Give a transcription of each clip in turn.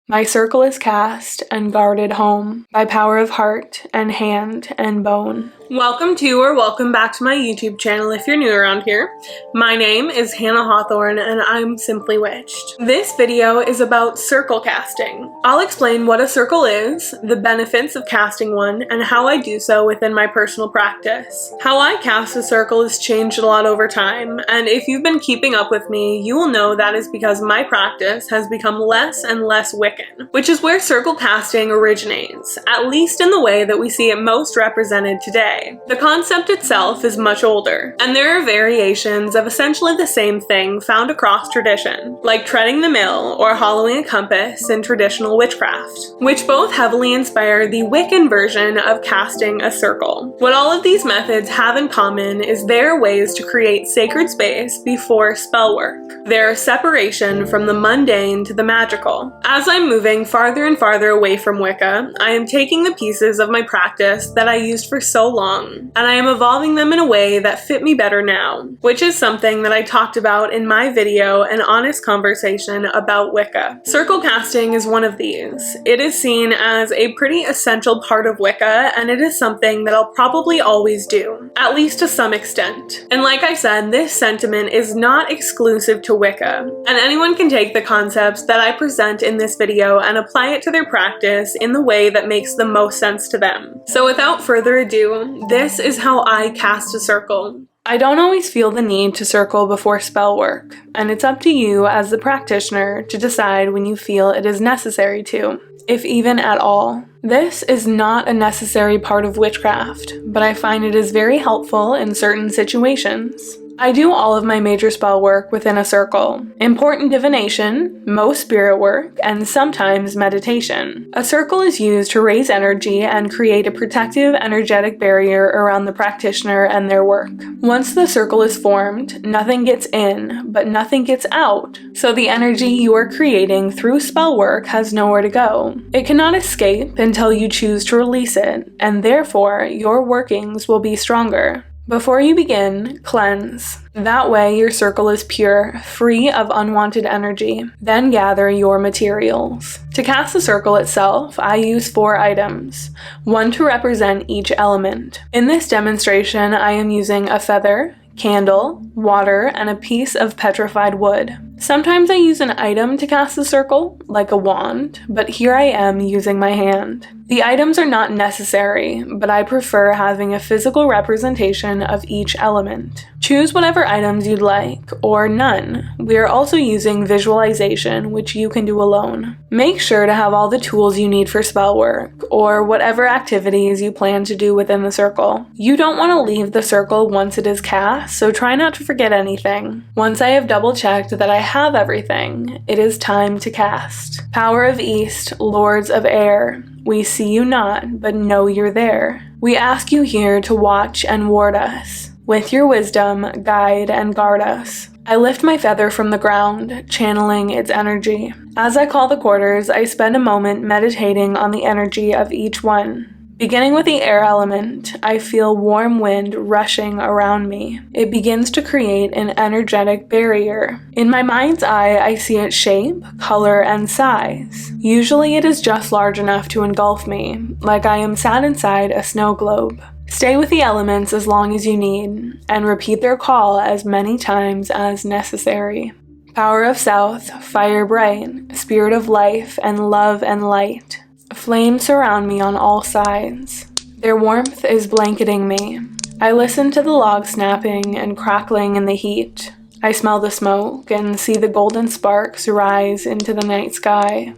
My circle is cast and guarded home by power of heart and hand and bone. Welcome to or welcome back to my YouTube channel if you're new around here. My name is Hannah Hawthorne and I'm Simply Witched. This video is about circle casting. I'll explain what a circle is, the benefits of casting one, and how I do so within my personal practice. How I cast a circle has changed a lot over time, and if you've been keeping up with me, you will know that is because my practice has become less and less Wiccan, which is where circle casting originates, at least in the way that we see it most represented today. The concept itself is much older, and there are variations of essentially the same thing found across tradition, like treading the mill or hollowing a compass in traditional witchcraft, which both heavily inspire the Wiccan version of casting a circle. What all of these methods have in common is they are ways to create sacred space before spell work. They're a separation from the mundane to the magical. As I'm moving farther and farther away from Wicca, I am taking the pieces of my practice that I used for so long, and I am evolving them in a way that fit me better now, which is something that I talked about in my video, An Honest Conversation About Wicca. Circle casting is one of these. It is seen as a pretty essential part of Wicca, and it is something that I'll probably always do, at least to some extent. And like I said, this sentiment is not exclusive to Wicca, and anyone can take the concepts that I present in this video and apply it to their practice in the way that makes the most sense to them. So without further ado, this is how I cast a circle. I don't always feel the need to circle before spell work, and it's up to you as the practitioner to decide when you feel it is necessary to, if even at all. This is not a necessary part of witchcraft, but I find it is very helpful in certain situations. I do all of my major spell work within a circle. Important divination, most spirit work, and sometimes meditation. A circle is used to raise energy and create a protective energetic barrier around the practitioner and their work. Once the circle is formed, nothing gets in, but nothing gets out, so the energy you are creating through spell work has nowhere to go. It cannot escape until you choose to release it, and therefore your workings will be stronger. Before you begin, cleanse. That way your circle is pure, free of unwanted energy. Then gather your materials. To cast the circle itself, I use 4 items, one to represent each element. In this demonstration, I am using a feather, candle, water, and a piece of petrified wood. Sometimes I use an item to cast the circle, like a wand, but here I am using my hand. The items are not necessary, but I prefer having a physical representation of each element. Choose whatever items you'd like, or none. We are also using visualization, which you can do alone. Make sure to have all the tools you need for spell work, or whatever activities you plan to do within the circle. You don't want to leave the circle once it is cast, so try not to forget anything. Once I have double-checked that I have everything, it is time to cast. Power of East, Lords of Air. We see you not, but know you're there. We ask you here to watch and ward us. With your wisdom, guide and guard us. I lift my feather from the ground, channeling its energy. As I call the quarters, I spend a moment meditating on the energy of each one. Beginning with the air element, I feel warm wind rushing around me. It begins to create an energetic barrier. In my mind's eye, I see its shape, color, and size. Usually it is just large enough to engulf me, like I am sat inside a snow globe. Stay with the elements as long as you need, and repeat their call as many times as necessary. Power of South, fire bright, spirit of life and love and light. Flames surround me on all sides. Their warmth is blanketing me. I listen to the logs snapping and crackling in the heat. I smell the smoke and see the golden sparks rise into the night sky.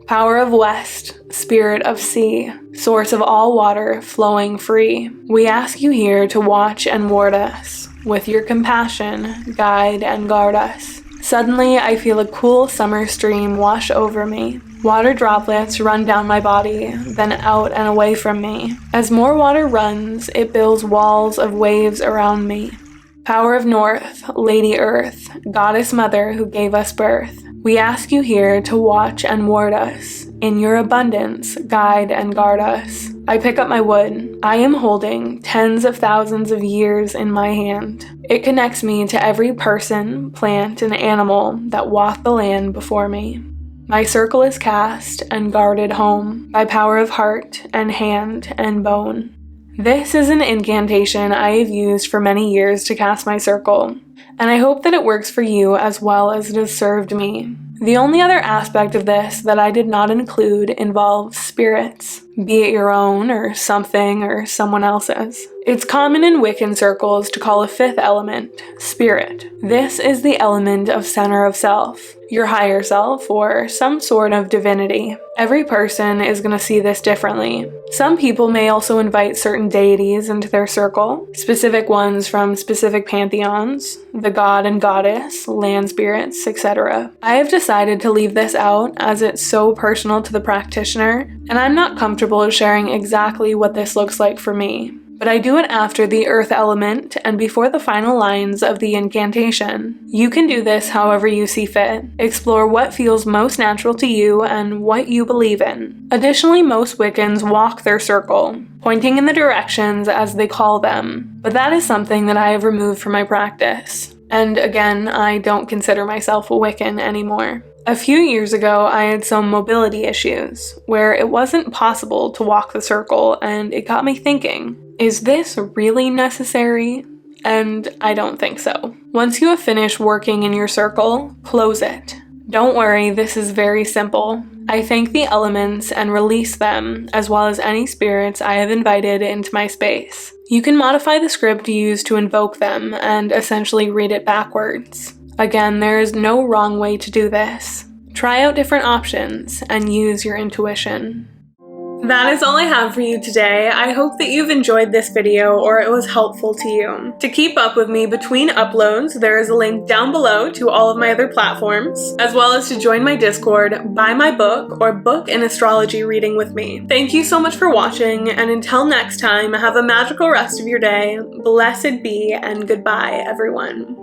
Power of West, spirit of sea, source of all water flowing free. We ask you here to watch and ward us. With your compassion, guide and guard us. Suddenly, I feel a cool summer stream wash over me. Water droplets run down my body, then out and away from me. As more water runs, it builds walls of waves around me. Power of North, Lady Earth, Goddess Mother who gave us birth. We ask you here to watch and ward us. In your abundance, guide and guard us. I pick up my wood. I am holding tens of thousands of years in my hand. It connects me to every person, plant, and animal that walk the land before me. My circle is cast and guarded home by power of heart and hand and bone. This is an incantation I have used for many years to cast my circle, and I hope that it works for you as well as it has served me. The only other aspect of this that I did not include involves spirits, be it your own or something or someone else's. It's common in Wiccan circles to call a fifth element spirit. This is the element of center of self, your higher self, or some sort of divinity. Every person is going to see this differently. Some people may also invite certain deities into their circle, specific ones from specific pantheons, the god and goddess, land spirits, etc. I have decided to leave this out as it's so personal to the practitioner, and I'm not comfortable sharing exactly what this looks like for me. But I do it after the earth element and before the final lines of the incantation. You can do this however you see fit. Explore what feels most natural to you and what you believe in. Additionally, most Wiccans walk their circle, pointing in the directions as they call them, but that is something that I have removed from my practice. And again, I don't consider myself a Wiccan anymore. A few years ago, I had some mobility issues, where it wasn't possible to walk the circle, and it got me thinking, is this really necessary? And I don't think so. Once you have finished working in your circle, close it. Don't worry, this is very simple. I thank the elements and release them, as well as any spirits I have invited into my space. You can modify the script used to invoke them and essentially read it backwards. Again, there is no wrong way to do this. Try out different options and use your intuition. That is all I have for you today. I hope that you've enjoyed this video or it was helpful to you. To keep up with me between uploads, there is a link down below to all of my other platforms, as well as to join my Discord, buy my book, or book an astrology reading with me. Thank you so much for watching, and until next time, have a magical rest of your day. Blessed be, and goodbye, everyone.